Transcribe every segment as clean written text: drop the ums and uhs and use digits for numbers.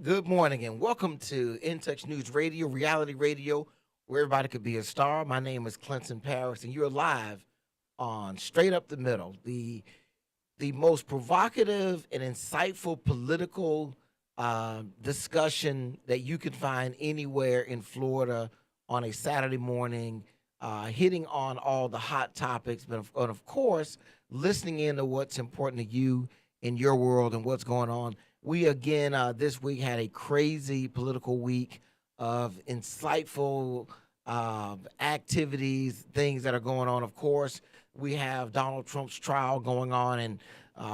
Good morning and welcome to In Touch News Radio, reality radio, where everybody could be a star. My name is Clinton Paris, and you're live on Straight Up the Middle, the most provocative and insightful political discussion that you can find anywhere in Florida on a Saturday morning, hitting on all the hot topics, but of course, listening in to what's important to you in your world and what's going on. We again this week had a crazy political week of insightful activities, things that are going on. Of course, we have Donald Trump's trial going on, and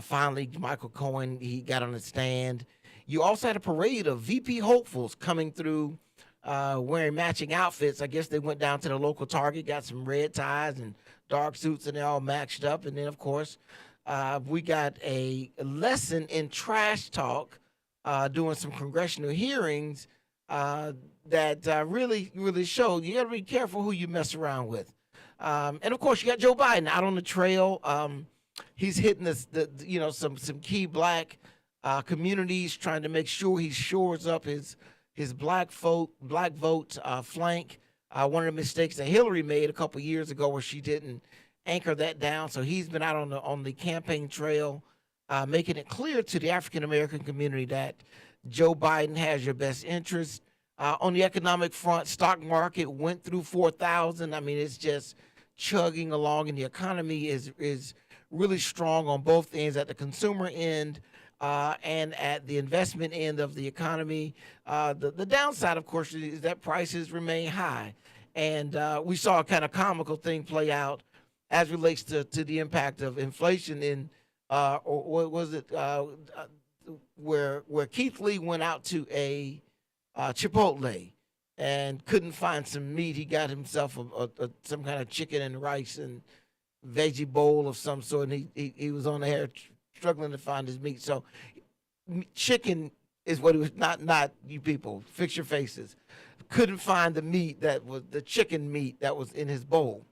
finally, Michael Cohen he got on the stand. You also had a parade of VP hopefuls coming through wearing matching outfits. I guess they went down to the local Target, got some red ties and dark suits, and they all matched up. And then, of course, we got a lesson in trash talk doing some congressional hearings that really showed you got to be careful who you mess around with. And of course, you got Joe Biden out on the trail. He's hitting some key black communities, trying to make sure he shores up his black vote flank. One of the mistakes that Hillary made a couple years ago, where she didn't anchor that down. So he's been out on the campaign trail, making it clear to the African American community that Joe Biden has your best interest. On the economic front, stock market went through 4,000. I mean, it's just chugging along, and the economy is really strong on both ends, at the consumer end and at the investment end of the economy. The downside, of course, is that prices remain high. And we saw a kind of comical thing play out as relates to the impact of inflation in, or what was it, where Keith Lee went out to a Chipotle and couldn't find some meat. He got himself some kind of chicken and rice and veggie bowl of some sort, and he was on the air struggling to find his meat. So chicken is what it was. Not you people. Fix your faces. Couldn't find the meat that was the chicken meat that was in his bowl,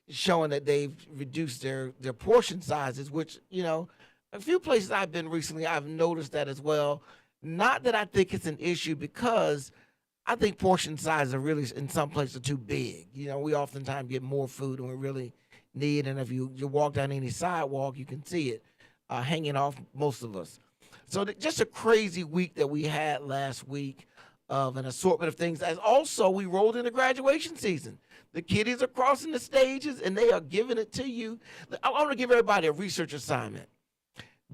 showing that they've reduced their portion sizes. Which a few places I've been recently, I've noticed that as well. Not that I think it's an issue, because I think portion sizes are really in some places too big. We oftentimes get more food than we really need, and if you walk down any sidewalk, you can see it hanging off most of us. So just a crazy week that we had last week of an assortment of things. As also, we rolled into graduation season. The kiddies are crossing the stages, and they are giving it to you. I want to give everybody a research assignment.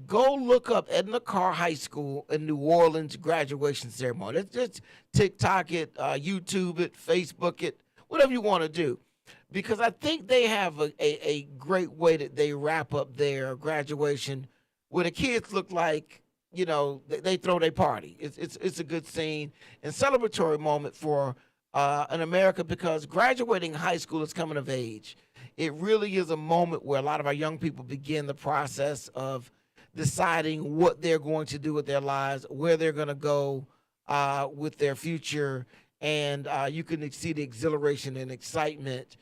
Go look up Edna Carr High School in New Orleans graduation ceremony. Let's just TikTok it, YouTube it, Facebook it, whatever you want to do. Because I think they have a great way that they wrap up their graduation, where the kids look like, they throw their party. It's a good scene and celebratory moment for in America, because graduating high school is coming of age. It really is a moment where a lot of our young people begin the process of deciding what they're going to do with their lives, where they're going to go with their future, and you can see the exhilaration and excitement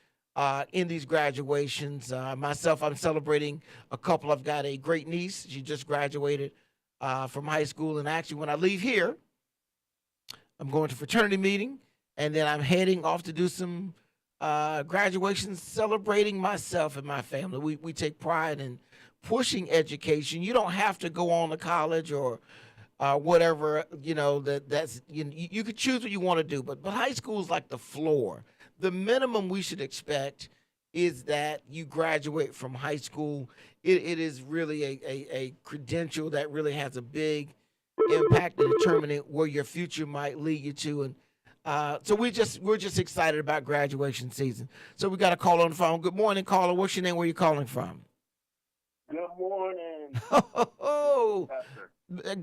in these graduations. Myself, I'm celebrating a couple. I've got a great niece. She just graduated from high school, and actually, when I leave here, I'm going to fraternity meeting, and then I'm heading off to do some graduation, celebrating myself and my family. We take pride in pushing education. You don't have to go on to college or whatever. That's you could choose what you want to do, but high school is like the floor. The minimum we should expect is that you graduate from high school. It is really a credential that really has a big impact in determining where your future might lead you to. And so we're just excited about graduation season. So we got a call on the phone. Good morning, caller. What's your name? Where you calling from? Good morning. Oh,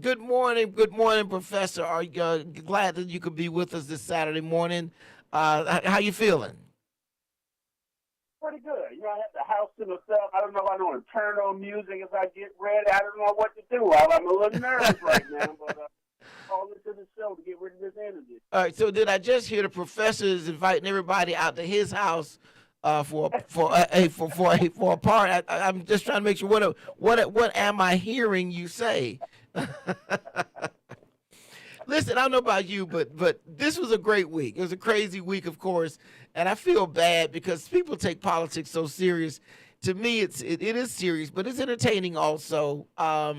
good morning, Professor. Are you glad that you could be with us this Saturday morning? How you feeling? Pretty good. I have the house to myself. I don't know if I want to turn on music as I get ready. I don't know what to do. I'm a little nervous right now, but call into the show to get rid of this energy. All right. So did I just hear the professor is inviting everybody out to his house for a part? I'm just trying to make sure what am I hearing you say? Listen, I don't know about you, but this was a great week. It was a crazy week, of course, and I feel bad because people take politics so serious. To me, it is serious, but it's entertaining also. Have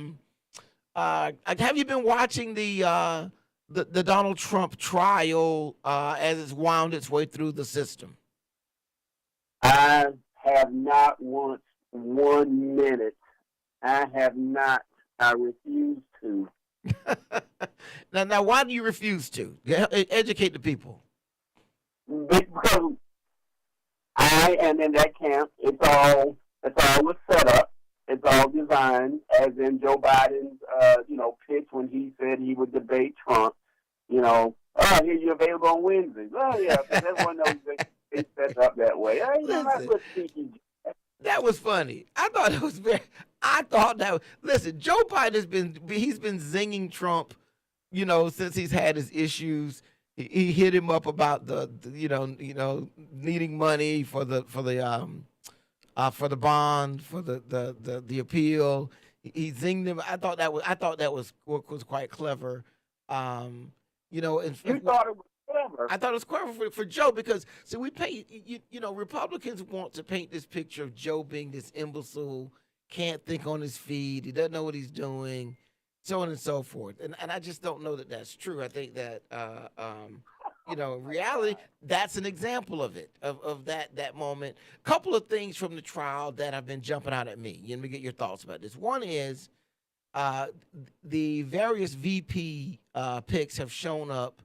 you been watching the Donald Trump trial as it's wound its way through the system? I have not once 1 minute. I have not. I refuse to. Now, why do you refuse to? Educate the people. Because I am in that camp. It's all a setup. It's all designed, as in Joe Biden's, pitch when he said he would debate Trump. Oh, here you're available on Wednesdays. Oh yeah, because everyone knows it's set up that way. That's Listen, what speaking. that was funny. I thought it was very. I thought that. Listen, Joe Biden he's been zinging Trump, since he's had his issues. He hit him up about the needing money for the bond for the appeal. He zinged him. I thought that was quite clever. You thought it was clever. I thought it was clever for Joe because see we paint Republicans want to paint this picture of Joe being this imbecile, can't think on his feet, he doesn't know what he's doing, so on and so forth. And I just don't know that that's true. I think that in reality, that's an example of it, of that moment. Couple of things from the trial that have been jumping out at me. Let me get your thoughts about this. One is uh, the various VP picks have shown up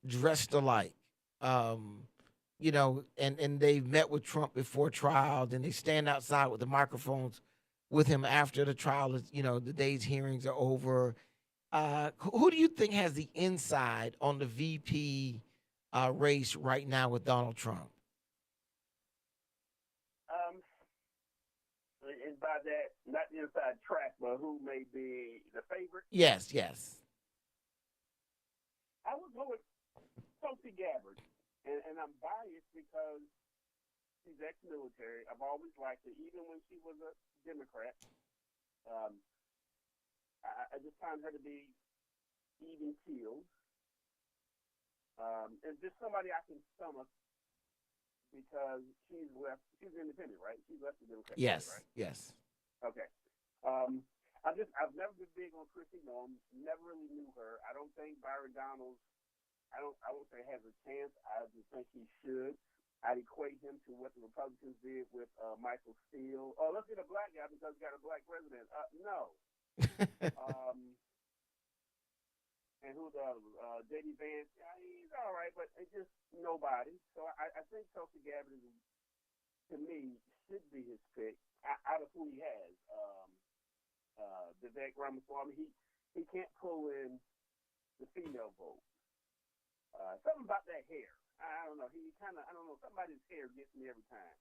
dressed alike. And they've met with Trump before trial, then they stand outside with the microphones with him after the trial is, the day's hearings are over. Who do you think has the inside on the VP race right now with Donald Trump? Um, and by that, not the inside track, but who may be the favorite? Yes, yes. I would go with Tulsi Gabbard, and I'm biased because she's ex-military. I've always liked her, even when she was a Democrat. Um, I just find her to be even keeled, and just somebody I can stomach because she's left. She's independent, right? She's left the Democrat Party, Yes, right? yes. Okay. I've never been big on Chrissy Noem. Never really knew her. I don't think Byron Donalds. I won't say has a chance. I just think he should. I'd equate him to what the Republicans did with Michael Steele. Oh, let's get a black guy because we got a black president. No. And who the J.D. Vance? He's all right, but it's just nobody. So I think Tulsi Gabbard, to me, should be his pick out of who he has. Vivek Ramaswamy, he can't pull in the female vote. Something about that hair. I don't know. I don't know. Somebody's hair gets me every time.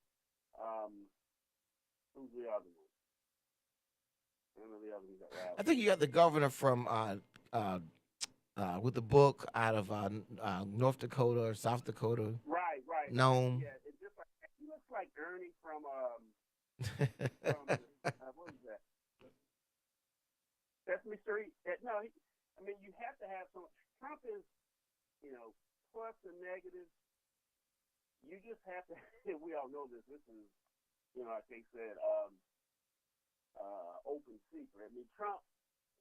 Who's the other one? I don't know the other one. I think you got the governor from with the book out of North Dakota or South Dakota. Right. Nome. Yeah, it's just like he looks like Ernie from what is that? Sesame Street. No, you have to have some. Trump is, plus and negatives. You just have to. We all know this. This is, like they said, open secret. Trump.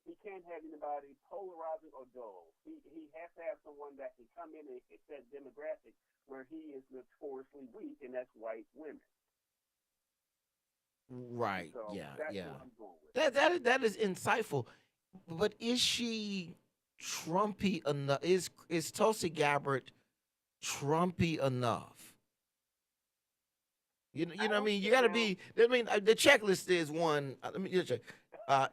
He can't have anybody polarizing or dull. He has to have someone that can come in and hit that demographic where he is notoriously weak, and that's white women. Right. So Yeah. that's Yeah. what I'm going with. That is insightful. But is she Trumpy enough? Is Tulsi Gabbard Trumpy enough? You know what I mean? You got to be. The checklist is one. Let me just check.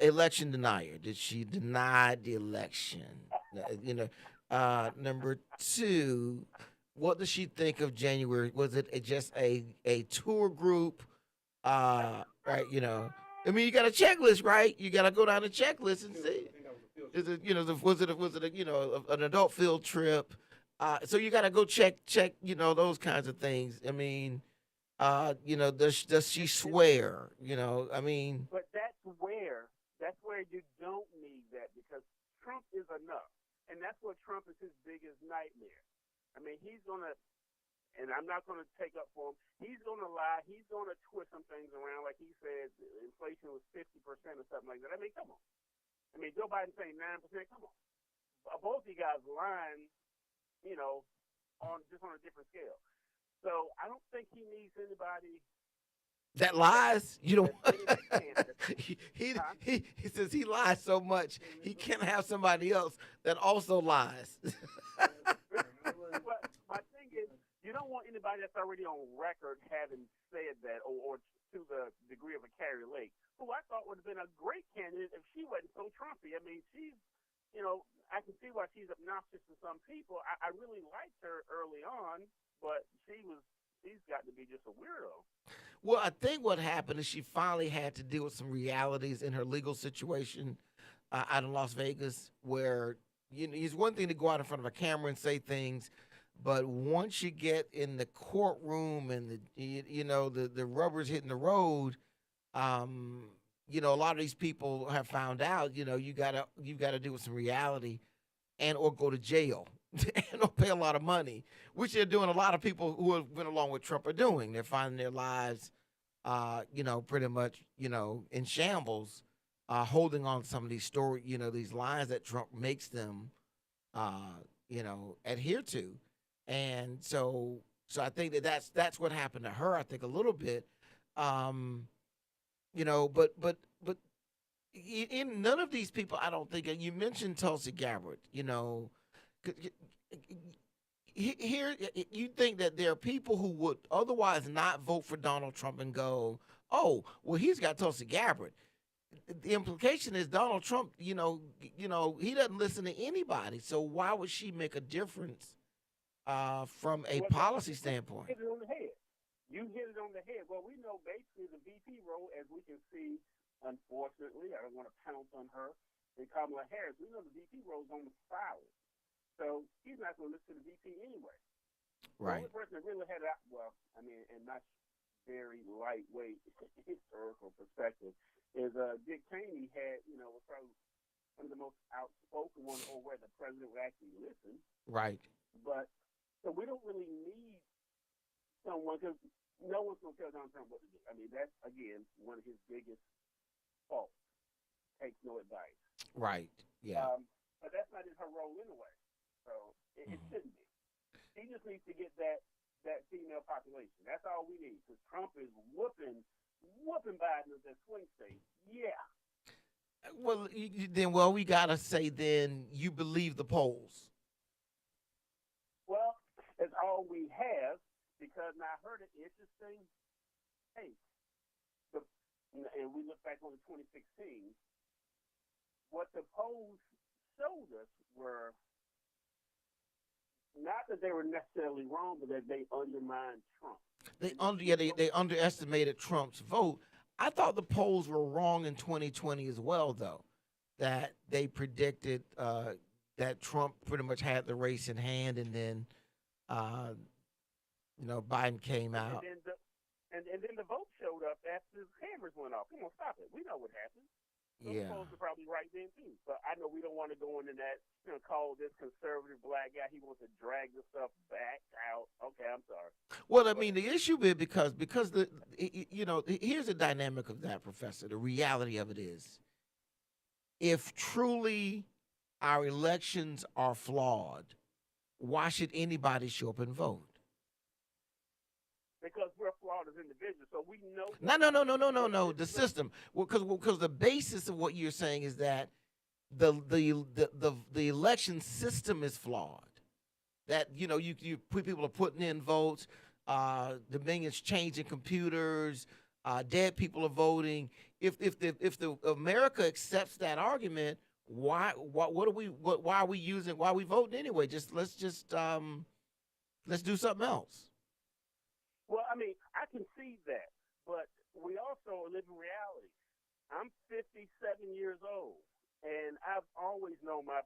Election denier. Did she deny the election? Number two, what does she think of January? Was it just a tour group? Right. You got a checklist, right? You got to go down the checklist and see. Is it was it an adult field trip? So you got to go check those kinds of things. Does she swear? But that's where you don't need that because Trump is enough. and that's what Trump is his biggest nightmare. I mean, he's gonna, and I'm not gonna take up for him. He's gonna lie. He's gonna twist some things around, like he said, inflation was 50% or something like that. I mean, come on. I mean, Joe Biden saying 9%. Come on. Both of you guys lying, you know, on a different scale. So I don't think he needs anybody that lies. You don't. Huh? He says he lies so much he can't have somebody else that also lies. But my thing is, you don't want anybody that's already on record having said that, or to the degree of a Carrie Lake, who I thought would have been a great candidate if she wasn't so Trumpy. I mean, she's, you know, I can see why she's obnoxious to some people. I really liked her early on, but she's got to be just a weirdo. Well, I think what happened is she finally had to deal with some realities in her legal situation out in Las Vegas, where it's one thing to go out in front of a camera and say things, but once you get in the courtroom and the rubber's hitting the road, a lot of these people have found out, you gotta deal with some reality, and or go to jail and or pay a lot of money, which they're doing. A lot of people who have went along with Trump are doing. They're finding their lives, pretty much, in shambles, holding on to some of these these lines that Trump makes them, adhere to. And so I think that's what happened to her. I think a little bit, but in none of these people, I don't think. You mentioned Tulsi Gabbard, here you think that there are people who would otherwise not vote for Donald Trump and go, oh, well, he's got Tulsi Gabbard. The implication is Donald Trump, he doesn't listen to anybody. So why would she make a difference from a policy standpoint? You hit it on the head. You hit it on the head. Well, we know basically the VP role, as we can see, unfortunately, I don't want to pounce on her, and Kamala Harris, we know the VP role is on the solid. So he's not going to listen to the VP anyway. Right. The only person that really had that, well, I mean, and not very lightweight historical perspective, is Dick Cheney was probably one of the most outspoken ones, or where the president would actually listen. Right. But so we don't really need someone, because no one's going to tell Donald Trump what to do. I mean, that's, again, one of his biggest faults. Takes no advice. Right. Yeah. But that's not in her role anyway. So it shouldn't be. He just needs to get that female population. That's all we need. Because Trump is whooping Biden at that swing state. Yeah. Well, we gotta say then you believe the polls. Well, that's all we have, because now I heard an interesting take. And we look back on the 2016. What the polls showed us were not that they were necessarily wrong, but that they undermined Trump. They underestimated Trump's vote. I thought the polls were wrong in 2020 as well, though, that they predicted that Trump pretty much had the race in hand, and then Biden came out. And then the vote showed up after the cameras went off. Come on, stop it. We know what happened. Those polls are probably right then too. But I know we don't want to go into that. Call this conservative black guy. He wants to drag the stuff back out. Okay, I'm sorry. Well, I mean, the issue is because here's the dynamic of that, Professor. The reality of it is, if truly our elections are flawed, why should anybody show up and vote? Because we're flawed as individuals, so we know. No. The system, because the basis of what you're saying is that the election system is flawed. That you people are putting in votes, Dominion's changing computers, dead people are voting. If the America accepts that argument, why are we voting anyway? Let's do something else. Well, I mean, I can see that, but we also live in reality. I'm 57 years old, and I've always known my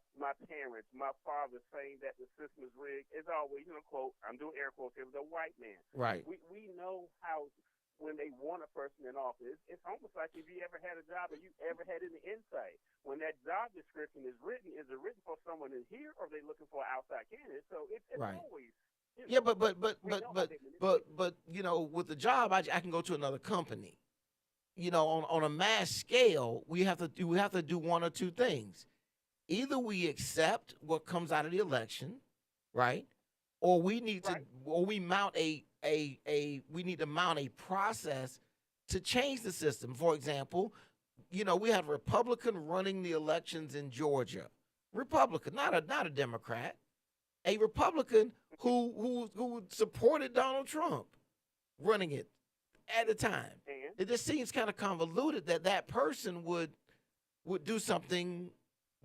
parents, my father saying that the system is rigged. It's always, quote, I'm doing air quotes here, the white man. Right. We know how, when they want a person in office. It's almost like if you ever had a job or you ever had any insight. When that job description is it written for someone in here, or are they looking for an outside candidate? So it's Right. always, Yeah, but you know, with the job, I can go to another company. You know, on a mass scale, we have to do one or two things. Either we accept what comes out of the election, right? Or we need to, Right. or we mount we need to mount a process to change the system. For example, you know, we have a Republican running the elections in Georgia. Republican, not a Democrat. A Republican who supported Donald Trump running it at the time. And It just seems kind of convoluted that that person would do something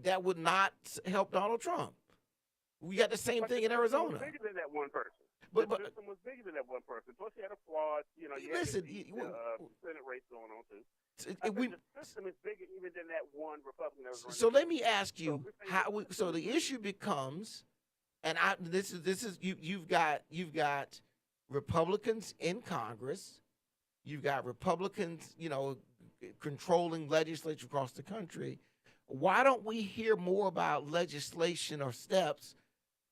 that would not help Donald Trump. We got the same thing in Arizona. Was bigger than that one person. But the system was bigger than that one person. Plus, you had a flawed, you listen, had the Senate race going on too. The system is bigger even than that one Republican that was running. So let me ask you so the issue becomes, and this is you've got Republicans in Congress, you've got Republicans, you know, controlling legislature across the country. Why don't we hear more about legislation or steps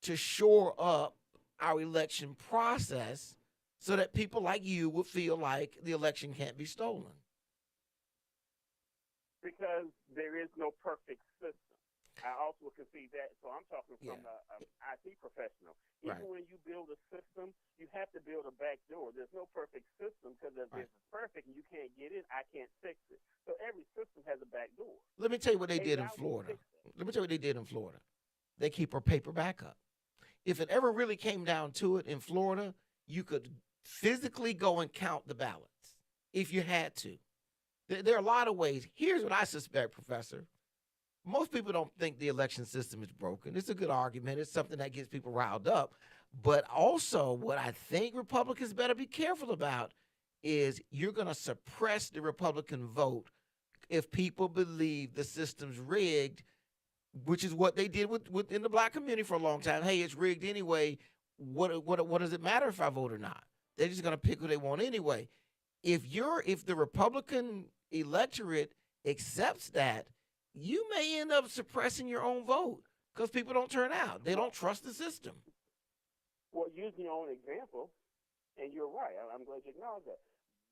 to shore up our election process so that people like you would feel like the election can't be stolen? Because there is no perfect system. I also concede that. So I'm talking from an IT professional. Even when you build a system, you have to build a back door. There's no perfect system, because if it's perfect and you can't get in, I can't fix it. So every system has a back door. Let me tell you what they did in Florida. They keep our paper backup. If it ever really came down to it in Florida, you could physically go and count the ballots if you had to. There are a lot of ways. Here's what I suspect, Professor. Most people don't think the election system is broken. It's a good argument. It's something that gets people riled up. But also, what I think Republicans better be careful about is you're going to suppress the Republican vote if people believe the system's rigged, which is what they did within the black community for a long time. Hey, it's rigged anyway. What does it matter if I vote or not? They're just going to pick who they want anyway. If the Republican electorate accepts that, you may end up suppressing your own vote because people don't turn out. They don't trust the system. Well, using your own example, and you're right, I'm glad you acknowledge that.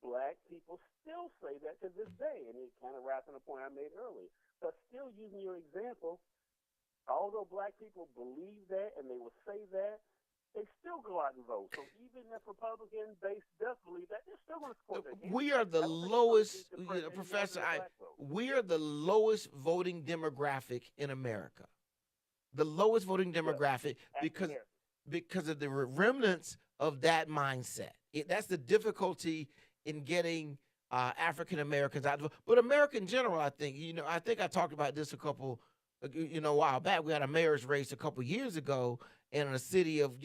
Black people still say that to this day, and it kind of wraps on a point I made earlier. But still using your example, although black people believe that and they will say that, they still go out and vote. So even if Republicans, they does believe that, they're still going to support that. We are the lowest, Professor. We are the lowest voting demographic in America. The lowest voting demographic because of the remnants of that mindset. That's the difficulty in getting African Americans out. But America in general, I think I talked about this a while back. We had a mayor's race a couple years ago, and in a city of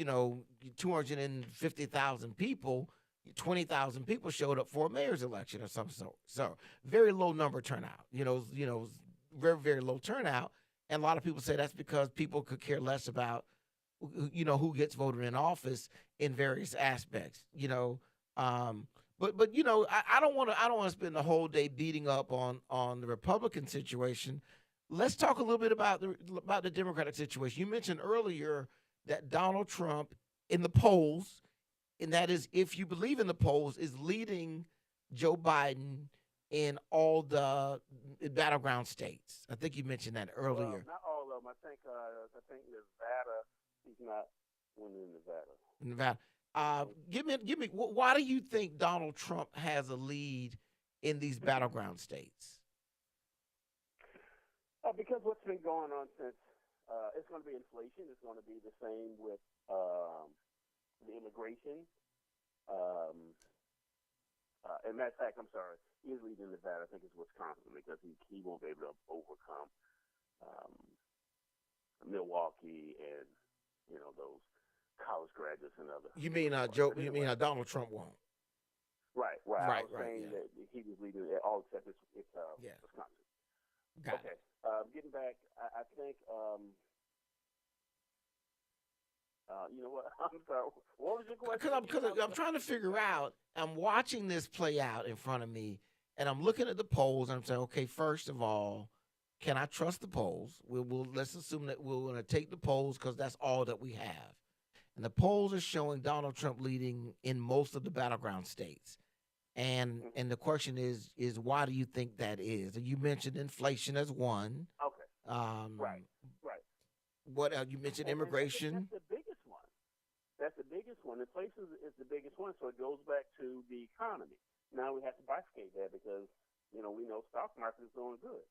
250,000 people, 20,000 people showed up for a mayor's election or some sort. So very low number turnout. Very, very low turnout. And a lot of people say that's because people could care less about who gets voted in office in various aspects. But I don't want to spend the whole day beating up on the Republican situation. Let's talk a little bit about the Democratic situation. You mentioned earlier that Donald Trump in the polls, and that is, if you believe in the polls, is leading Joe Biden in all the battleground states. I think you mentioned that earlier. Well, not all of them. I think Nevada. He's not winning Nevada. Give me. Why do you think Donald Trump has a lead in these battleground states? Because what's been going on since it's going to be inflation. It's going to be the same with the immigration. And matter of fact, I'm sorry, he's leading Nevada. I think it's Wisconsin, because he won't be able to overcome Milwaukee and those college graduates and other. You mean Joe? You mean Donald Trump won't? Right. I was saying that he was leading all except it's Wisconsin. Got it. Getting back, I think You know what? I'm sorry. What was your question? Because I'm trying to figure out. I'm watching this play out in front of me, and I'm looking at the polls, and I'm saying, okay, first of all, can I trust the polls? We'll let's assume that we're going to take the polls because that's all that we have. And the polls are showing Donald Trump leading in most of the battleground states. And the question is why do you think that is? And you mentioned inflation as one. Okay. Um, Right. what else? You mentioned And immigration. that's the biggest one. That's the biggest one. Inflation is the biggest one, so it goes back to the economy. Now we have to bifurcate that because, we know stock market is doing good.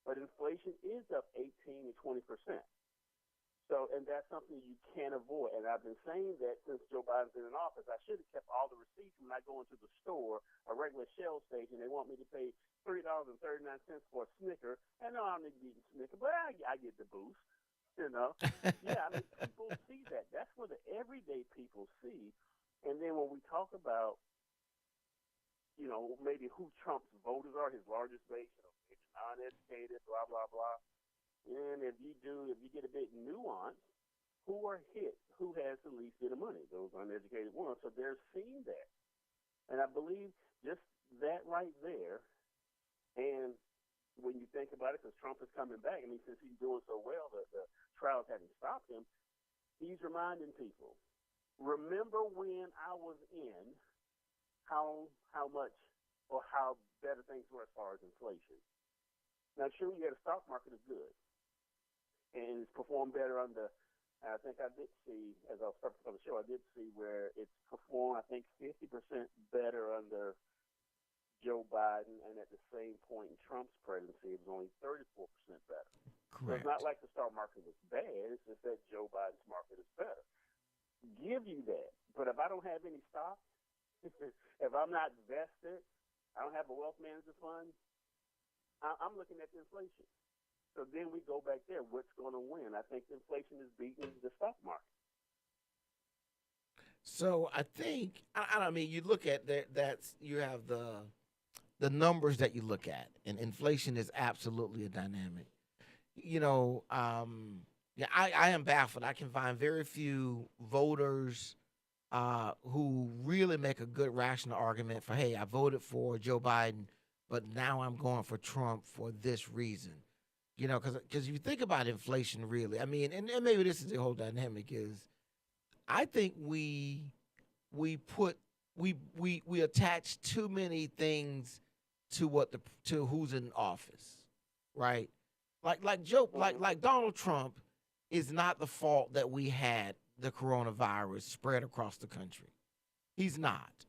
But inflation is up 18 to 20%. So, and that's something you can't avoid. And I've been saying that since Joe Biden's been in office. I should have kept all the receipts when I go into the store, a regular Shell station. They want me to pay $3.39 for a Snicker. And no, I don't need to eat a Snicker, but I get the boost. Yeah, I mean, people see that. That's what the everyday people see. And then when we talk about, maybe who Trump's voters are, his largest base, maybe non-educated, blah, blah, blah. And if you get a bit nuanced, who are hit? Who has the least bit of money? Those uneducated ones. So they're seeing that. And I believe just that right there, and when you think about it, because Trump is coming back, I mean, since he's doing so well, the trials haven't stopped him, he's reminding people, remember when I was in, how much or how better things were as far as inflation. Now, sure, the stock market is good, and it's performed better under, I think I did see, as I was prepping for the show, I did see where it's performed, I think, 50% better under Joe Biden, and at the same point in Trump's presidency, it was only 34% better. Correct. So it's not like the stock market was bad, it's just that Joe Biden's market is better. Give you that. But if I don't have any stock, if I'm not vested, I don't have a wealth management fund, I'm looking at the inflation. So then we go back there. What's going to win? I think inflation is beating the stock market. So I think I mean you look at you have the numbers that you look at, and inflation is absolutely a dynamic. Yeah, I am baffled. I can find very few voters who really make a good rational argument for, hey, I voted for Joe Biden, but now I'm going for Trump for this reason. Because if you think about inflation, really, I mean, and maybe this is the whole dynamic is, I think we attach too many things to who's in office, right? Like Donald Trump is not the fault that we had the coronavirus spread across the country. He's not.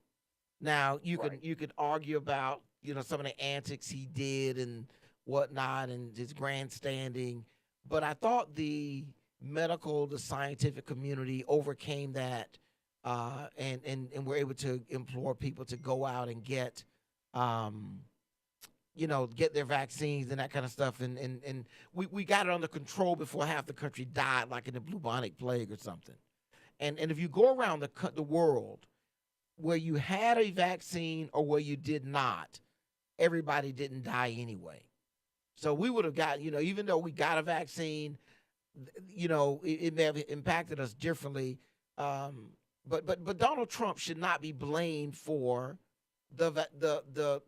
Now you could argue about some of the antics he did and whatnot and his grandstanding, but I thought the scientific community overcame that, and were able to implore people to go out and get their vaccines and that kind of stuff. And we got it under control before half the country died, like in the bubonic plague or something. And if you go around the world where you had a vaccine or where you did not, everybody didn't die anyway. So we would have got, even though we got a vaccine, it may have impacted us differently. But Donald Trump should not be blamed for the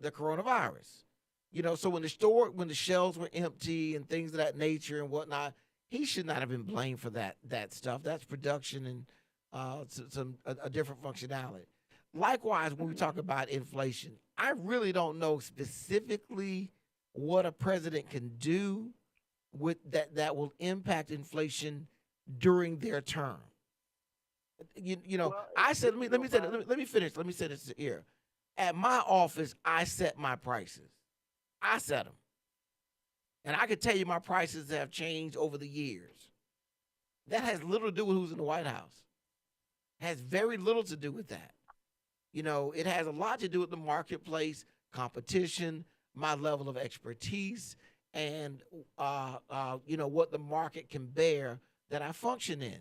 coronavirus. So when the shelves were empty and things of that nature and whatnot, he should not have been blamed for that stuff. That's production and a different functionality. Likewise, when we talk about inflation, I really don't know specifically what a president can do with that will impact inflation during their term. I said, let me finish. Let me say this here. At my office, I set my prices. I set them. And I can tell you my prices have changed over the years. That has little to do with who's in the White House. Has very little to do with that. It has a lot to do with the marketplace, competition, my level of expertise, and what the market can bear that I function in.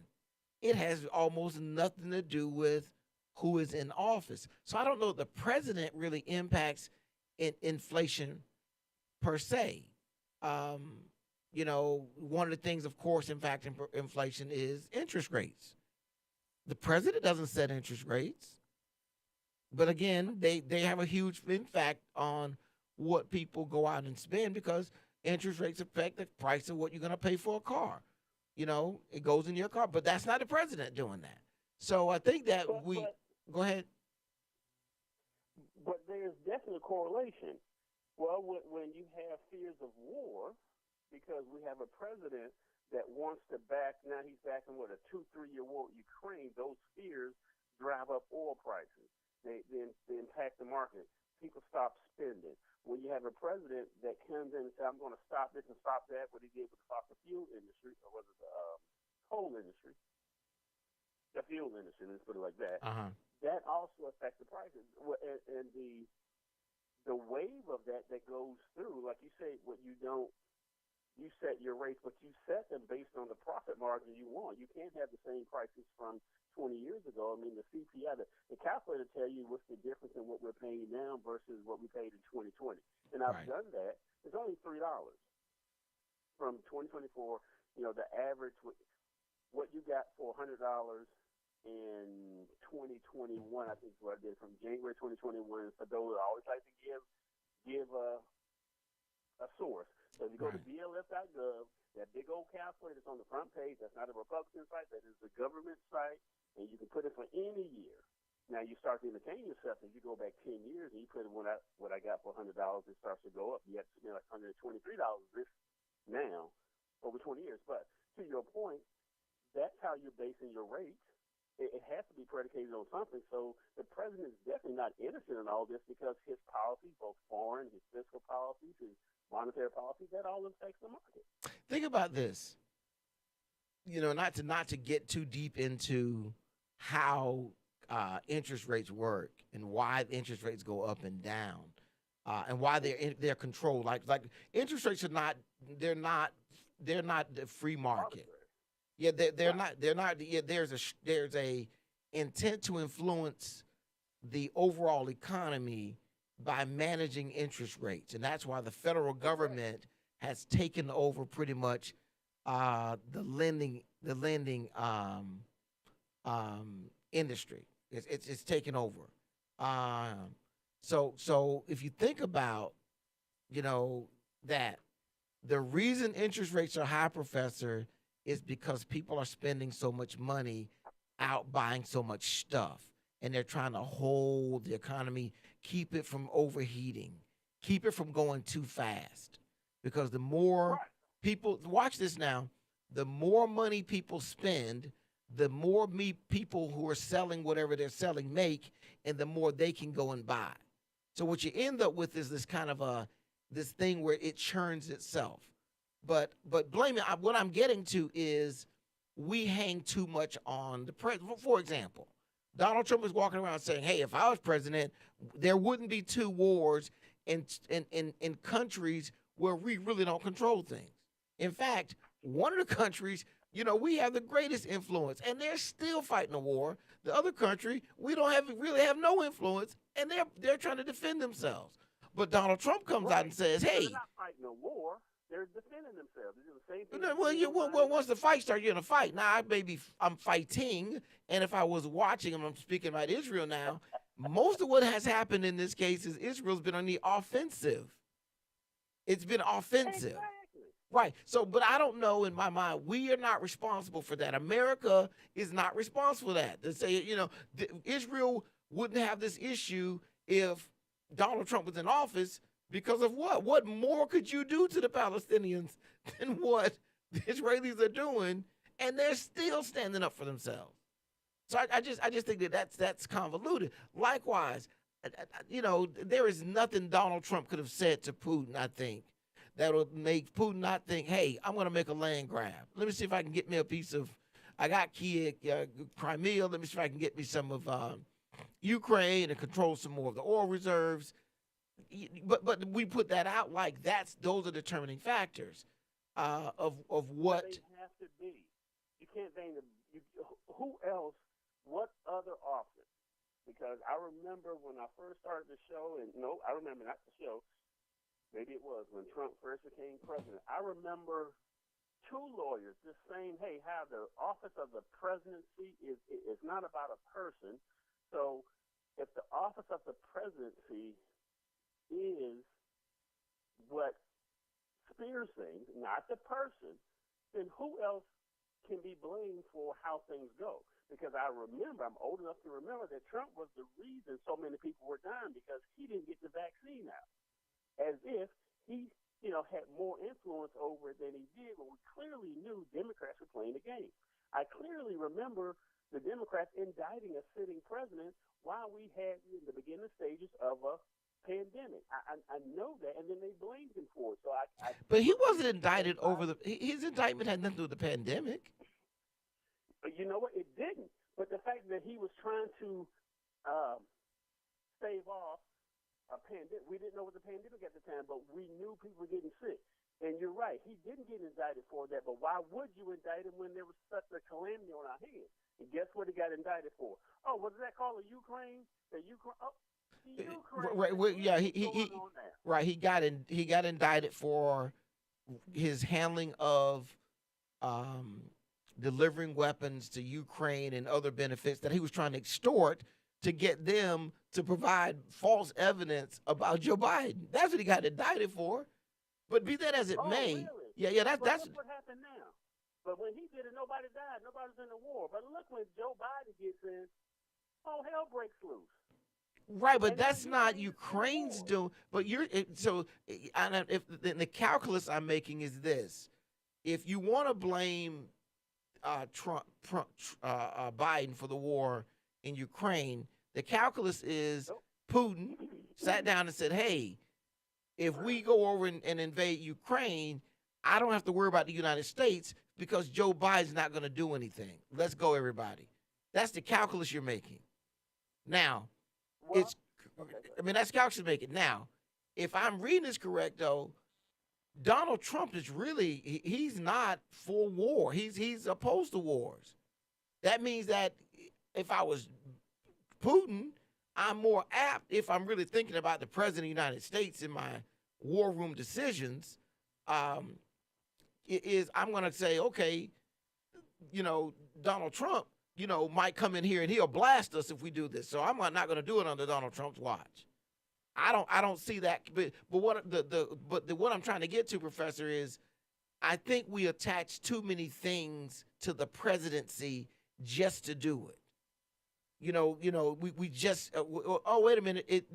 It has almost nothing to do with who is in office. So I don't know if the president really impacts inflation per se. One of the things, of course, impacting inflation is interest rates. The president doesn't set interest rates. But again, they have a huge impact on what people go out and spend because interest rates affect the price of what you're going to pay for a car. It goes in your car, but that's not the president doing that. So I think that go ahead. But there's definitely a correlation. Well, when you have fears of war, because we have a president that wants to now he's backing what, a 2-3 year war with Ukraine, those fears drive up oil prices. They impact the market. People stop spending. When you have a president that comes in and says, I'm going to stop this and stop that, what he did with the fossil fuel industry, or was it the coal industry? The fuel industry, let's put it like that. Uh-huh. That also affects the prices. And the wave of that goes through, like you say, you set your rates, but you set them based on the profit margin you want. You can't have the same prices from 20 years ago. I mean, the CPI, the calculator tell you what's the difference in what we're paying now versus what we paid in 2020. And I've done that. It's only $3 from 2024. The average, what you got for $100 in 2021, I think is what I did from January 2021. For those that always like to give a source. So if you go to BLS.gov, that big old calculator is on the front page. That's not a Republican site. That is the government site, and you can put it for any year. Now you start to entertain yourself. If you go back 10 years and you put in what I got for $100, it starts to go up. You have to spend like $123 this now over 20 years. But to your point, that's how you're basing your rates. It has to be predicated on something. So the president is definitely not innocent in all this because his policies, both foreign, his fiscal policies, his monetary policies, that all affects the market. Think about this. Not to get too deep into how interest rates work and why interest rates go up and down, and why they're controlled. Like interest rates are not. They're not the free market. Yeah, they're not. They're not. Yeah, there's a intent to influence the overall economy by managing interest rates, and that's why the federal government has taken over pretty much the lending industry. It's taken over. So if you think about that, the reason interest rates are high, Professor, is because people are spending so much money out buying so much stuff, and they're trying to hold the economy, keep it from overheating, keep it from going too fast. Because the more people, watch this now, the more money people spend, the more people who are selling whatever they're selling make, and the more they can go and buy. So what you end up with is this kind of this thing where it churns itself. But blame it. What I'm getting to is we hang too much on the president. For example, Donald Trump is walking around saying, "Hey, if I was president, there wouldn't be 2 wars in countries where we really don't control things." In fact, one of the countries, we have the greatest influence, and they're still fighting a war. The other country, we don't really have no influence, and they're trying to defend themselves. But Donald Trump comes out and says, "Hey, they're not fighting a war. They're defending themselves. They do the same thing." Well, once the fight starts, you're in a fight. Now, I'm fighting, and if I was watching, and I'm speaking about Israel now, most of what has happened in this case is Israel's been on the offensive. It's been offensive. Exactly. Right. So, but I don't know, in my mind, we are not responsible for that. America is not responsible for that. To say, Israel wouldn't have this issue if Donald Trump was in office. Because of what? What more could you do to the Palestinians than what the Israelis are doing? And they're still standing up for themselves. So I just think that's convoluted. Likewise, there is nothing Donald Trump could have said to Putin, I think, that would make Putin not think, "Hey, I'm going to make a land grab. Let me see if I can get me a piece of, I got Crimea. Let me see if I can get me some of Ukraine and control some more of the oil reserves." But we put that out like those are determining factors of what they have to be. You can't think of who else, what other office? Because I remember when I first started the show, I remember not the show. Maybe it was when Trump first became president. I remember two lawyers just saying, hey, how the office of the presidency is not about a person. So if the office of the presidency is what Spears saying, not the person, then who else can be blamed for how things go? Because I remember, I'm old enough to remember that Trump was the reason so many people were dying because he didn't get the vaccine out. As if he, had more influence over it than he did, when we clearly knew Democrats were playing the game. I clearly remember the Democrats indicting a sitting president while we had in the beginning stages of a pandemic. I know that, and then they blamed him for it. So But he wasn't indicted over his indictment had nothing to do with the pandemic. But you know what? It didn't. But the fact that he was trying to stave off a pandemic, we didn't know it was a pandemic at the time, but we knew people were getting sick. And you're right, he didn't get indicted for that. But why would you indict him when there was such a calamity on our hands? And guess what he got indicted for? Oh, what is that called? The Ukraine? Oh, the Ukraine. Right. Well, yeah. He got indicted for his handling of delivering weapons to Ukraine and other benefits that he was trying to extort to get them to provide false evidence about Joe Biden. That's what he got indicted for. But be that as it may, really? Yeah. That's what happened now. But when he did it, nobody died. Nobody's in the war. But look, when Joe Biden gets in, all hell breaks loose. Right, but that's not Ukraine's doing. But if the calculus I'm making is this: if you want to blame Biden for the war in Ukraine, the calculus is Putin sat down and said, "Hey, if we go over and invade Ukraine, I don't have to worry about the United States because Joe Biden's not going to do anything. Let's go, everybody." That's the calculus you're making. Now, that's the calculus you're making. Now, if I'm reading this correct, though, Donald Trump is he's not for war. He's opposed to wars. That means that if I was Putin, I'm more apt, if I'm really thinking about the president of the United States in my war room decisions, I'm going to say, okay, Donald Trump, might come in here and he'll blast us if we do this. So I'm not going to do it under Donald Trump's watch. I don't see that. But what I'm trying to get to, Professor, is I think we attach too many things to the presidency just to do it. We just oh, wait a minute,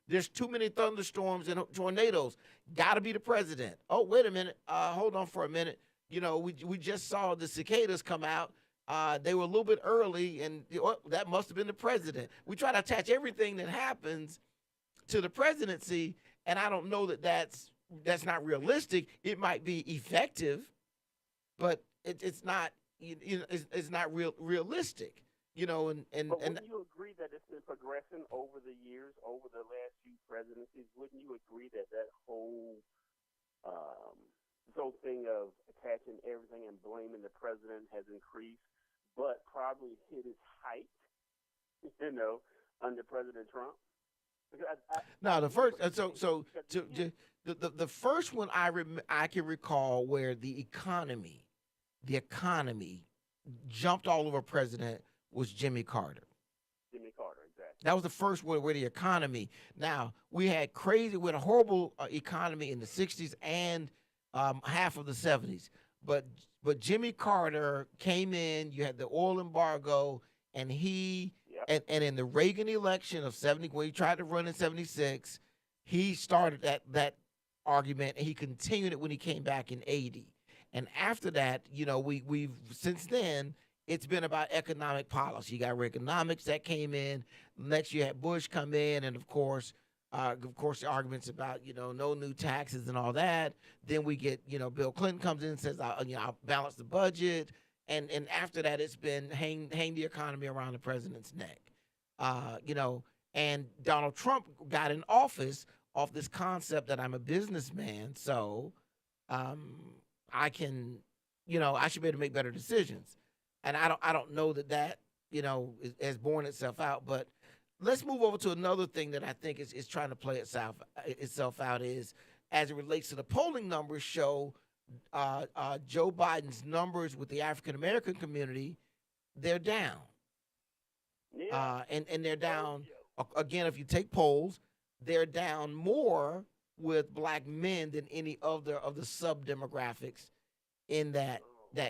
there's too many thunderstorms and tornadoes. Got to be the president. Oh, wait a minute, hold on for a minute. We just saw the cicadas come out. They were a little bit early, and that must have been the president. We try to attach everything that happens to the presidency, and I don't know that's not realistic. It might be effective, but it's not. It's not realistic. But wouldn't you agree that it's been progressing over the years, over the last few presidencies? Wouldn't you agree that whole thing of attaching everything and blaming the president has increased, but probably hit its height, under President Trump? The first one I can recall where the economy jumped all over president was Jimmy Carter. Jimmy Carter, exactly. That was the first one where the economy. Now we had a horrible economy in the 60s and half of the 70s. But Jimmy Carter came in. You had the oil embargo, and and in the Reagan election of 70, when he tried to run in 76, he started that argument, and he continued it when he came back in 80. And after that, we've since then, it's been about economic policy. You got Reaganomics that came in. Next, you had Bush come in, and of course, the arguments about no new taxes and all that. Then we get Bill Clinton comes in and says I'll balance the budget, and after that, it's been hang the economy around the president's neck. And Donald Trump got in office off this concept that I'm a businessman, so I can, I should be able to make better decisions. And I don't know that has borne itself out. But let's move over to another thing that I think is trying to play itself out is, as it relates to the polling numbers show, Joe Biden's numbers with the African American community, they're down. Yeah. And they're down Mojo. again. If you take polls, they're down more with black men than any other of the sub demographics in that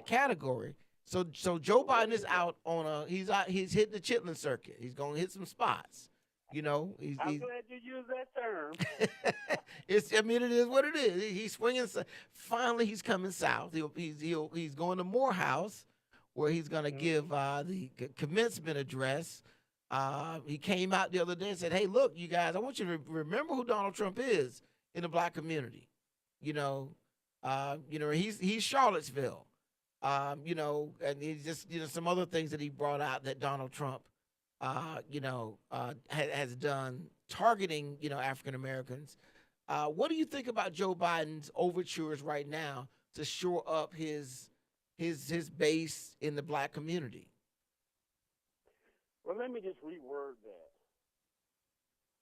category. So Joe Biden is out on he's hitting the chitlin circuit. He's going to hit some spots. You know, I'm glad you used that term. it is what it is. He's swinging. Finally, he's coming south. He's going to Morehouse, where he's going to give the commencement address. He came out the other day and said, "Hey, look, you guys, I want you to remember who Donald Trump is in the black community. He's Charlottesville. And he's just some other things that he brought out that Donald Trump, has done targeting African Americans. What do you think about Joe Biden's overtures right now to shore up his base in the black community? Well, let me just reword that.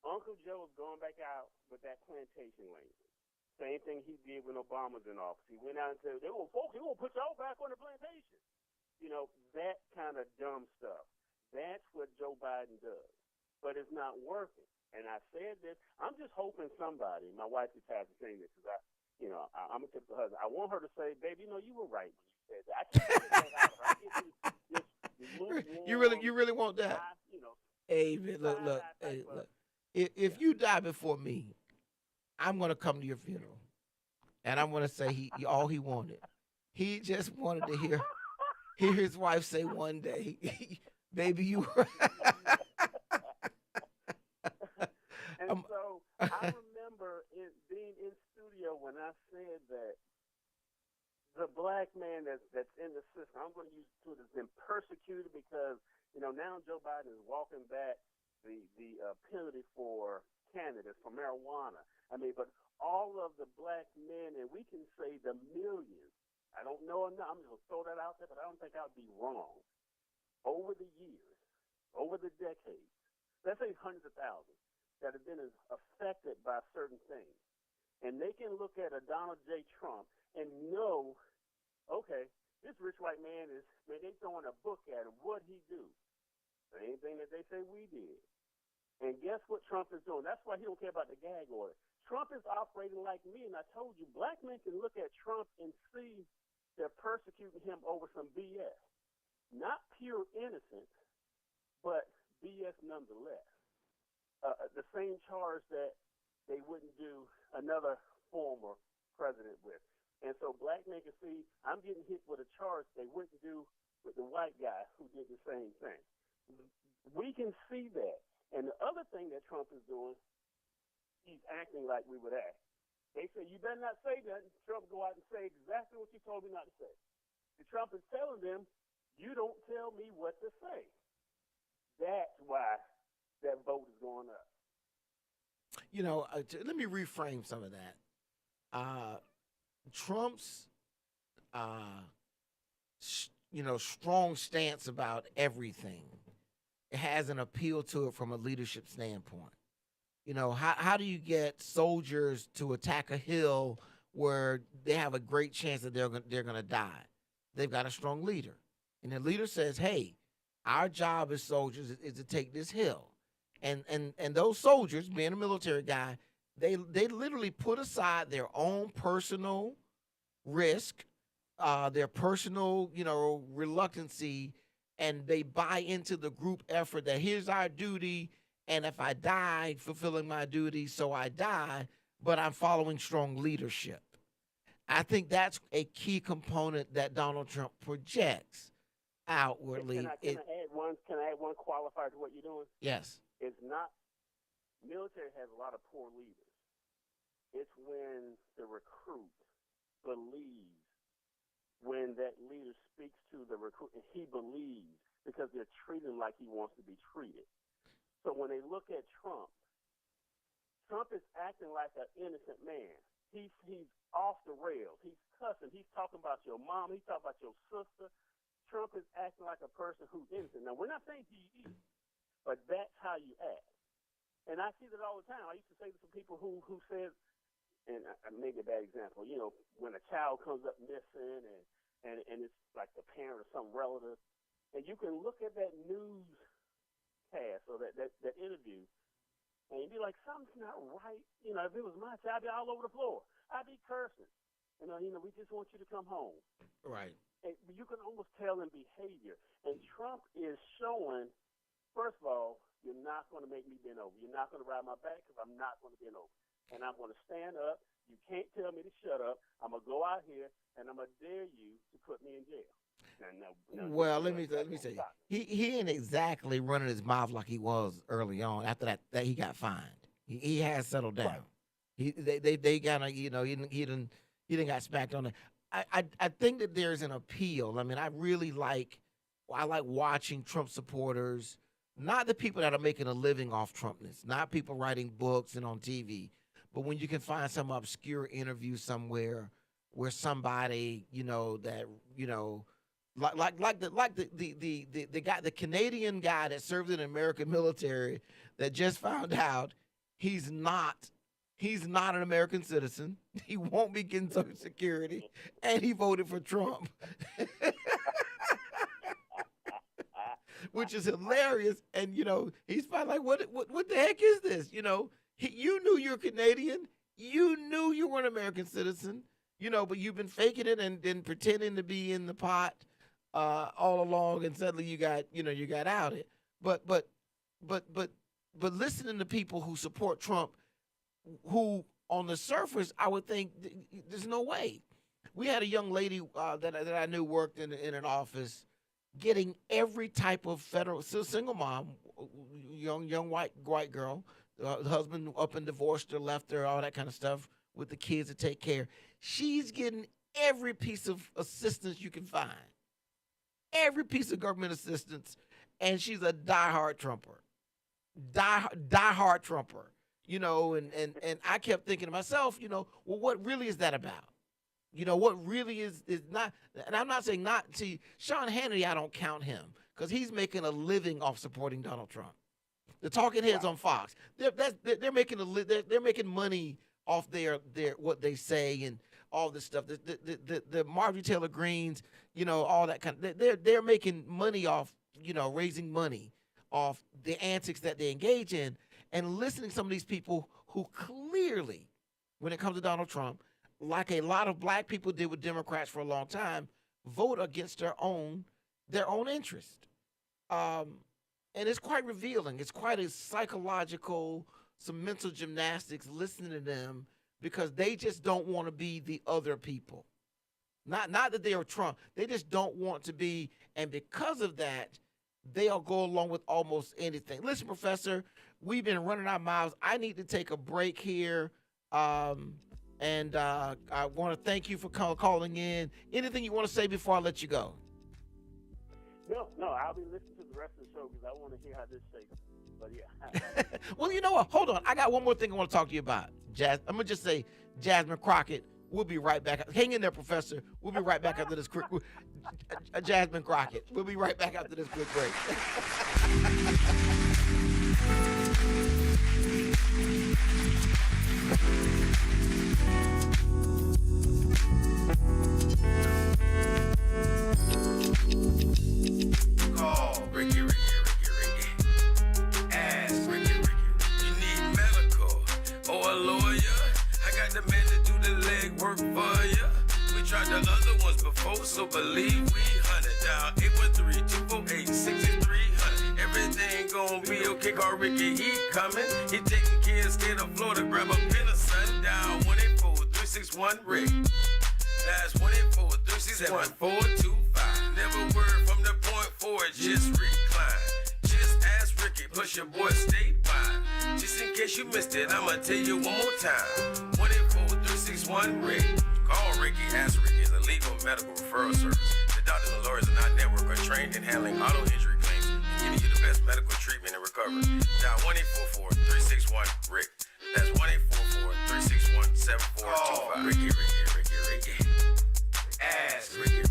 Uncle Joe is going back out with that plantation language. Same thing he did when Obama was in office. He went out and said, folks, he won't put y'all back on the plantation. That kind of dumb stuff. That's what Joe Biden does. But it's not working. And I said this, I'm just hoping somebody, my wife is tired of saying this because I'm a typical husband. I want her to say, baby, you were right when you said that. I can't get that out of her. I get this lukewarm, You really want that? Hey, man, look. Hey, look. If you die before me, I'm going to come to your funeral, and I'm going to say all he wanted. He just wanted to hear his wife say one day, baby, you were. And so I remember being in studio when I said that the black man that's in the system, I'm going to use it as been persecuted because, now Joe Biden is walking back the penalty for cannabis, for marijuana. But all of the black men, and we can say the millions, I don't know enough, I'm just going to throw that out there, but I don't think I'd be wrong. Over the years, over the decades, let's say hundreds of thousands that have been affected by certain things. And they can look at a Donald J. Trump and know, okay, this rich white man they throwing a book at him. What'd he do? Same thing that they say we did. And guess what Trump is doing? That's why he don't care about the gag order. Trump is operating like me, and I told you, black men can look at Trump and see they're persecuting him over some BS. Not pure innocence, but BS nonetheless. The same charge that they wouldn't do another former president with. And so black men can see I'm getting hit with a charge they wouldn't do with the white guy who did the same thing. We can see that. And the other thing that Trump is doing, he's acting like we would act. They say, you better not say that. Trump go out and say exactly what you told me not to say. And Trump is telling them, you don't tell me what to say. That's why that vote is going up. Let me reframe some of that. Trump's, strong stance about everything has an appeal to it from a leadership standpoint. How do you get soldiers to attack a hill where they have a great chance that they're going to die? They've got a strong leader. And the leader says, hey, our job as soldiers is to take this hill. And those soldiers, being a military guy, they literally put aside their own personal risk, their personal, reluctancy, and they buy into the group effort that here's our duty, and if I die fulfilling my duty, so I die, but I'm following strong leadership. I think that's a key component that Donald Trump projects outwardly. Can I add one qualifier to what you're doing? Yes. It's not, military has a lot of poor leaders. It's when the recruit believes, when that leader speaks to the recruit, and he believes because they're treating him like he wants to be treated. So when they look at Trump is acting like an innocent man. He's off the rails. He's cussing. He's talking about your mom. He's talking about your sister. Trump is acting like a person who's innocent. Now, we're not saying he is, but that's how you act. And I see that all the time. I used to say to some people who said, and maybe a bad example, when a child comes up missing and it's like the parent or some relative, and you can look at that newscast or that interview, and you'd be like, something's not right. If it was my child, I'd be all over the floor. I'd be cursing. We just want you to come home. Right. And you can almost tell in behavior. And Trump is showing, first of all, you're not going to make me bend over. You're not going to ride my back because I'm not going to bend over. And I'm going to stand up. You can't tell me to shut up. I'm going to go out here, and I'm going to dare you to put me in jail. Well, let me say, he ain't exactly running his mouth like he was early on. After that he got fined. He has settled down. Right. They kind of, he didn't got smacked on it. I think that there's an appeal. I mean, I like watching Trump supporters, not the people that are making a living off Trumpness, not people writing books and on TV, but when you can find some obscure interview somewhere where somebody, like the guy, the Canadian guy that served in the American military that just found out he's not an American citizen. He won't be getting Social Security, and he voted for Trump, which is hilarious. And he's probably like, "What the heck is this?" You knew you're Canadian. You knew you were an American citizen. But you've been faking it and then pretending to be in the pot all along, and suddenly you got outed. But listening to people who support Trump, who on the surface I would think there's no way. We had a young lady that I knew worked in an office, getting every type of federal, single mom, young white girl, the husband up and divorced her, left her, all that kind of stuff, with the kids to take care. She's getting every piece of assistance you can find, every piece of government assistance, and she's a diehard Trumper, diehard Trumper. And I kept thinking to myself, well, what really is that about? What really is not, and I'm not saying not, see, Sean Hannity, I don't count him, because he's making a living off supporting Donald Trump. The talking heads on Fox, they're making money off their what they say and all this stuff. The Marjorie Taylor Greens, all that kind of, they're making money off, raising money off the antics that they engage in. And listening to some of these people who clearly, when it comes to Donald Trump, like a lot of black people did with Democrats for a long time, vote against their own interest. And it's quite revealing. It's quite a psychological, some mental gymnastics listening to them, because they just don't want to be the other people. Not that they are Trump. They just don't want to be, and because of that, they'll go along with almost anything. Listen, Professor, we've been running our mouths. I need to take a break here. And I want to thank you for calling in. Anything you want to say before I let you go? No, I'll be listening to the rest of the show because I want to hear how this shakes. But yeah. Well, you know what? Hold on. I got one more thing I want to talk to you about. I'm going to just say Jasmine Crockett. We'll be right back. Hang in there, Professor. We'll be right back after this quick. Jasmine Crockett. We'll be right back after this quick break. Call Ricky. Ask Ricky. You need medical or a lawyer? I got the man to do the legwork for ya. We tried the other ones before, so believe we hunted down 813-248-6300. Everything gon' be okay. Call Ricky, he coming. He taking care of state of Florida. Grab a pen or sundown. 1-800-361-RICK. That's 1-800-361-425. Never word from the point forward, just recline. Just ask Ricky, plus your boy statewide. Just in case you missed it, I'ma tell you one more time. 1-800-361-RICK. Call Ricky, ask Ricky, is a legal medical referral service. The doctors and lawyers in our network are trained in handling auto injury claims and giving you the best medical treatment and recovery. Dial 1-844-361-RICK. That's 1-844-361-7425. Ricky. Ask Ricky.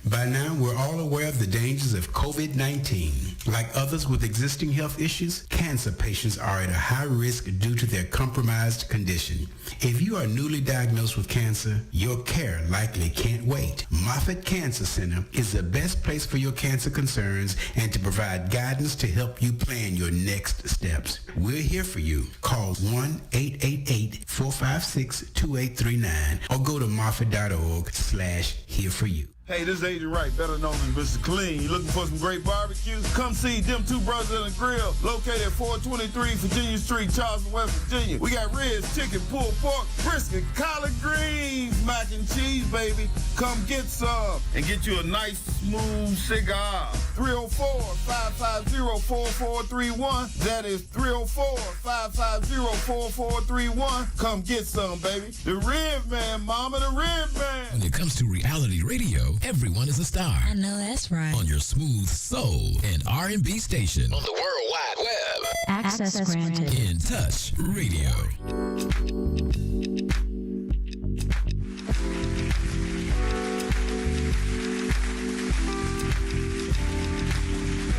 By now, we're all aware of the dangers of COVID-19. Like others with existing health issues, cancer patients are at a high risk due to their compromised condition. If you are newly diagnosed with cancer, your care likely can't wait. Moffitt Cancer Center is the best place for your cancer concerns and to provide guidance to help you plan your next steps. We're here for you. Call 1-888-456-2839 or go to moffitt.org/here-for-you. Hey, this is Agent Wright, better known as Mr. Clean. You looking for some great barbecue? Come see them two brothers in the grill, located at 423 Virginia Street, Charleston, West Virginia. We got ribs, chicken, pulled pork, brisket, collard greens, mac and cheese, baby. Come get some and get you a nice, smooth cigar. 304-550-4431. That is 304-550-4431. Come get some, baby. The Rib Man, mama, the Rib Man. When it comes to reality radio, everyone is a star. I know that's right. On your smooth soul and R&B station. On the World Wide Web. Access granted. In Touch Radio.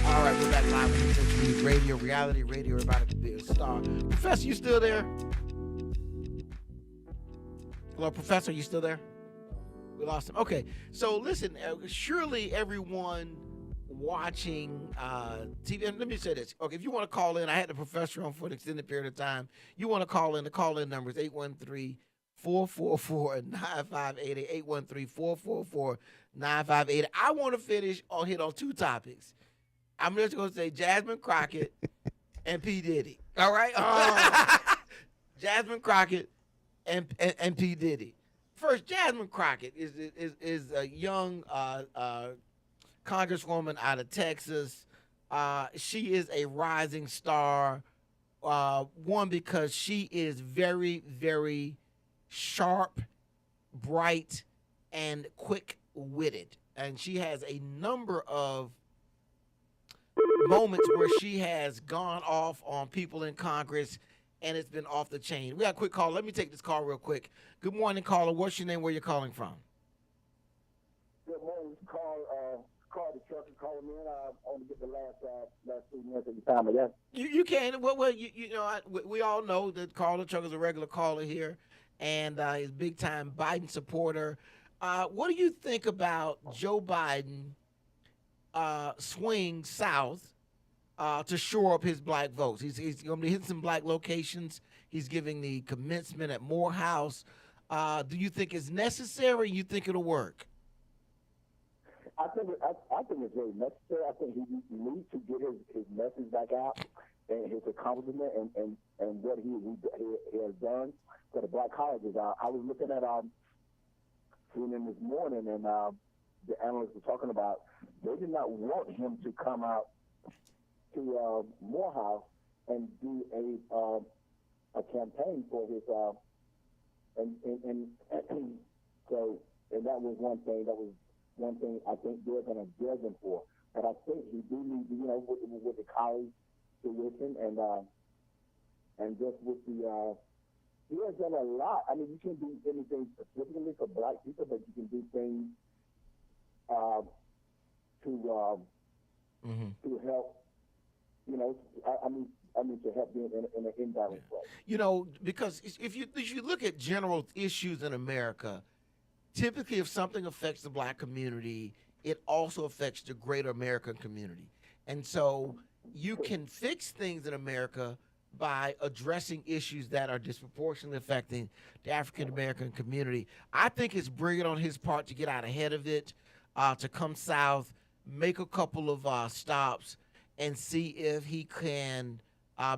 All right, we're back live with Touch Radio, reality radio. Everybody can be a star. Professor, you still there? Hello, Professor, you still there? We lost him. Okay, so listen, surely everyone watching TV, and let me say this. Okay, if you want to call in, I had the professor on for an extended period of time. You want to call in, the call-in number is 813-444-9588, 813-444-9588. I want to finish on hit on two topics. I'm just going to say Jasmine Crockett and P. Diddy. All right? Jasmine Crockett and P. Diddy. First, Jasmine Crockett is a young congresswoman out of Texas. She is a rising star. One, because she is very, very sharp, bright, and quick-witted. And she has a number of moments where she has gone off on people in Congress, and it's been off the chain. We got a quick call. Let me take this call real quick. Good morning, caller. What's your name? Where you're calling from? Good morning, Carl the trucker calling in. I want to get the last 3 minutes of the time, I guess. You can. Well, you know, we all know that Carl the trucker is a regular caller here, and he's a big-time Biden supporter. What do you think about Joe Biden swing south to shore up his black votes? He's going to be hitting some black locations. He's giving the commencement at Morehouse. Do you think it's necessary? You think it'll work? I think it's very necessary. I think he needs to get his message back out and his accomplishment and what he has done for the black colleges. I was looking at CNN this morning, and the analysts were talking about they did not want him to come out to Morehouse and do a campaign for his and so that was one thing. That was one thing I think they're going to judge him for. But I think he do need, with the college tuition and just with the he has done a lot. I mean, you can't do anything specifically for black people, but you can do things to help. To help them in an indirect way. Because if you look at general issues in America, typically if something affects the black community, it also affects the greater American community. And so you can fix things in America by addressing issues that are disproportionately affecting the African American community. I think it's brilliant on his part to get out ahead of it, to come south, make a couple of stops, and see if he can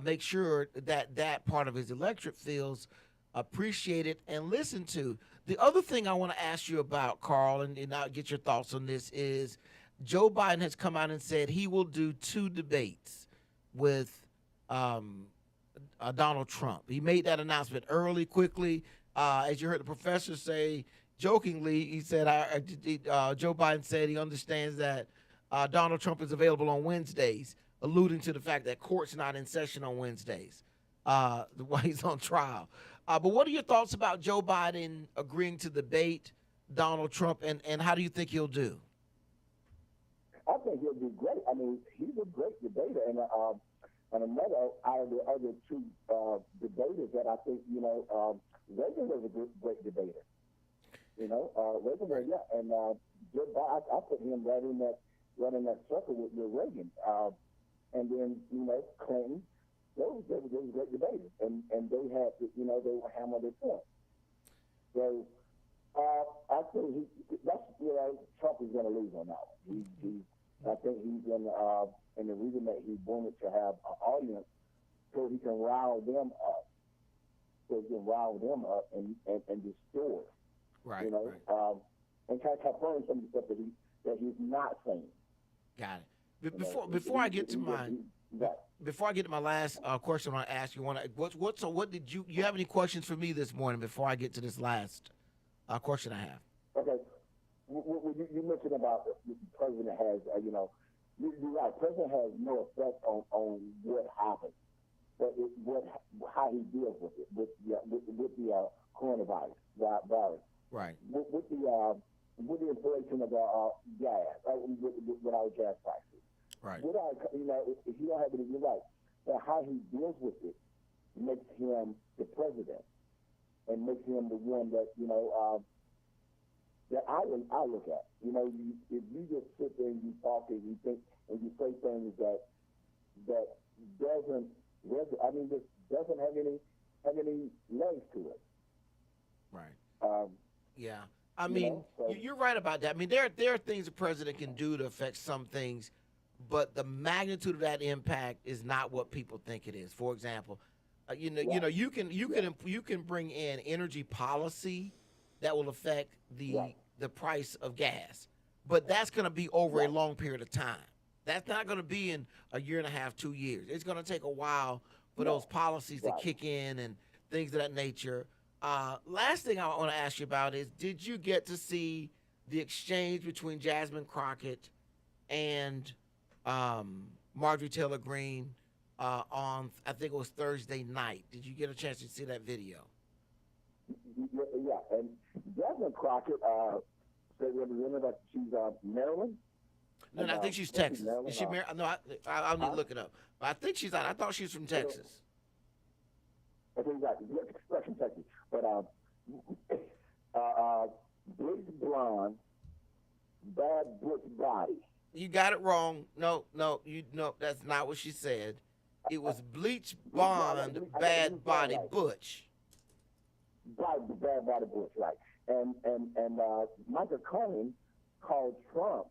make sure that part of his electorate feels appreciated and listened to. The other thing I want to ask you about, Carl, and I'll get your thoughts on this, is Joe Biden has come out and said he will do 2 debates with Donald Trump. He made that announcement quickly. As you heard the professor say, jokingly, he said, Joe Biden said he understands that Donald Trump is available on Wednesdays, alluding to the fact that court's not in session on Wednesdays while he's on trial. But what are your thoughts about Joe Biden agreeing to debate Donald Trump, and how do you think he'll do? I think he'll do great. I mean, he's a great debater, and another out of the other two debaters that I think, Reagan was a great debater. Reagan was, yeah, and Joe Biden, I put him right in that circle with Reagan, and then Clinton. Those were great debaters, and they had, they were hammer their point. So I think Trump is going to lose on that one. I think he's going to, and the reason that he wanted to have an audience so he can rile them up, and distort, Right. and kind of confirm some of the stuff that he's not saying. Got it. Before I get to mine. Before I get to my last question, I want to ask you what did you have any questions for me this morning before I get to this last question I have? Okay. You mentioned about the president has, you're right, the president has no effect on what happens, but how he deals with it, with the coronavirus virus. Right. With the inflation of gas, with our gas prices. Right. If you don't have any, you're right. But how he deals with it makes him the president, and makes him the one that that I look at. If you just sit there and you talk and you think and you say things that doesn't just doesn't have any legs to it. Right. Yeah. I mean, you're right about that. I mean, there are things the president can do to affect some things, but the magnitude of that impact is not what people think it is. For example, you can bring in energy policy that will affect the price of gas, but that's going to be over a long period of time. That's not going to be in a year and a half, 2 years. It's going to take a while for those policies to kick in and things of that nature. Last thing I want to ask you about is, did you get to see the exchange between Jasmine Crockett and Marjorie Taylor Greene on, I think it was Thursday night? Did you get a chance to see that video? Yeah, and Jasmine Crockett said that she's Maryland. No, I think she's Texas. Is she Maryland? No, I'll need to look it up. But I think she's out. I thought she was from Texas. I think exactly. From Texas. But bleach blonde, bad butch body. You got it wrong. No, that's not what she said. It was bleach blonde, bad body butch. Bad body butch, right? And Michael Cohen called Trump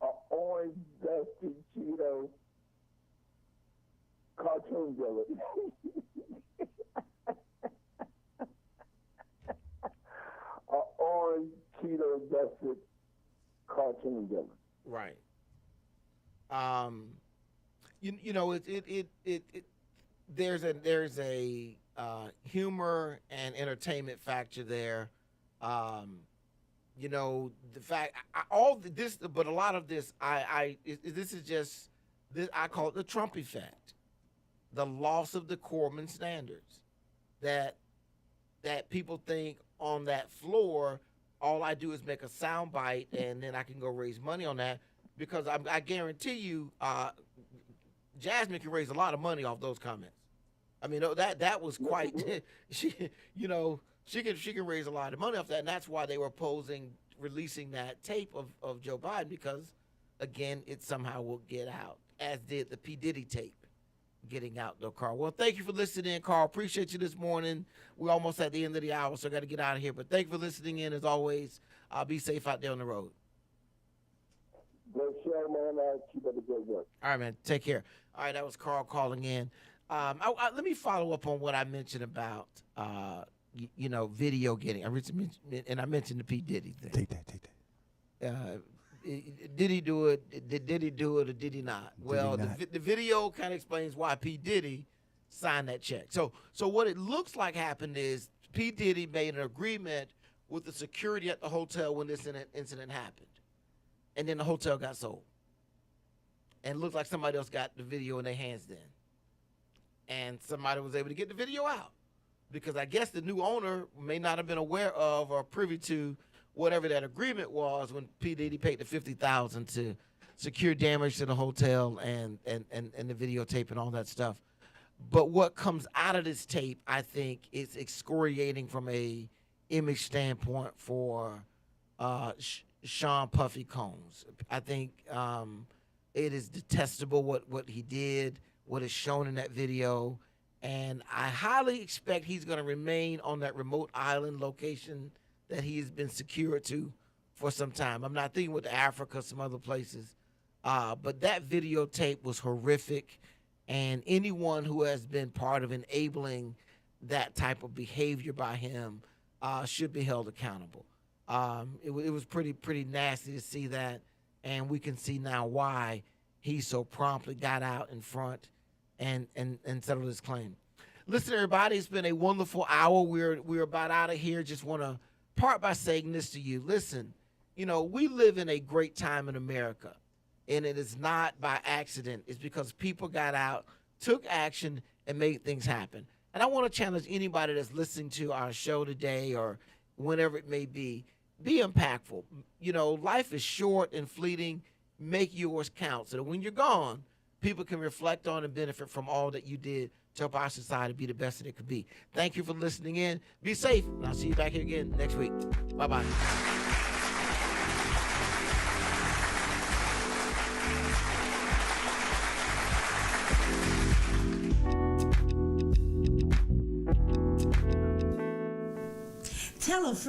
an orange dusty Cheeto cartoon villain. An orange Cheeto dusty cartoon villain. Right. There's a humor and entertainment factor there. The fact but a lot of this, this is just this. I call it the Trump effect, the loss of decorum and standards. That people think on that floor, all I do is make a sound bite and then I can go raise money on that, because I guarantee you, Jasmine can raise a lot of money off those comments. I mean, that was quite. She can raise a lot of money off that, and that's why they were releasing that tape of Joe Biden, because, again, it somehow will get out, as did the P. Diddy tape getting out, though, Carl. Well, thank you for listening in, Carl. Appreciate you this morning. We're almost at the end of the hour, so I got to get out of here. But thank you for listening in, as always. Be safe out there on the road. Great show, man. Keep up the good work. All right, man. Take care. All right, that was Carl calling in. Let me follow up on what I mentioned about, video getting. I mentioned the P. Diddy thing. Take that. Did he do it? Did he do it or did he not? The video kind of explains why P. Diddy signed that check. So what it looks like happened is P. Diddy made an agreement with the security at the hotel when this incident happened, and then the hotel got sold. And it looks like somebody else got the video in their hands then. And somebody was able to get the video out, because I guess the new owner may not have been aware of or privy to whatever that agreement was when P. Diddy paid the $50,000 to secure damage to the hotel and the videotape and all that stuff. But what comes out of this tape, I think, is excoriating from a image standpoint for Sean Puffy Combs. I think it is detestable what he did, what is shown in that video, and I highly expect he's going to remain on that remote island location that he has been secured to for some time. I'm not thinking with Africa, some other places, but that videotape was horrific, and anyone who has been part of enabling that type of behavior by him should be held accountable. It was pretty nasty to see that, and we can see now why he so promptly got out in front and settled his claim. Listen, everybody, it's been a wonderful hour. We're about out of here. Just want to part by saying this to you. Listen, we live in a great time in America, and it is not by accident. It's because people got out, took action, and made things happen. And I want to challenge anybody that's listening to our show today or whenever it may be impactful. Life is short and fleeting. Make yours count so that when you're gone, people can reflect on and benefit from all that you did to help our society be the best that it could be. Thank you for listening in. Be safe, and I'll see you back here again next week. Bye-bye. Tell a friend.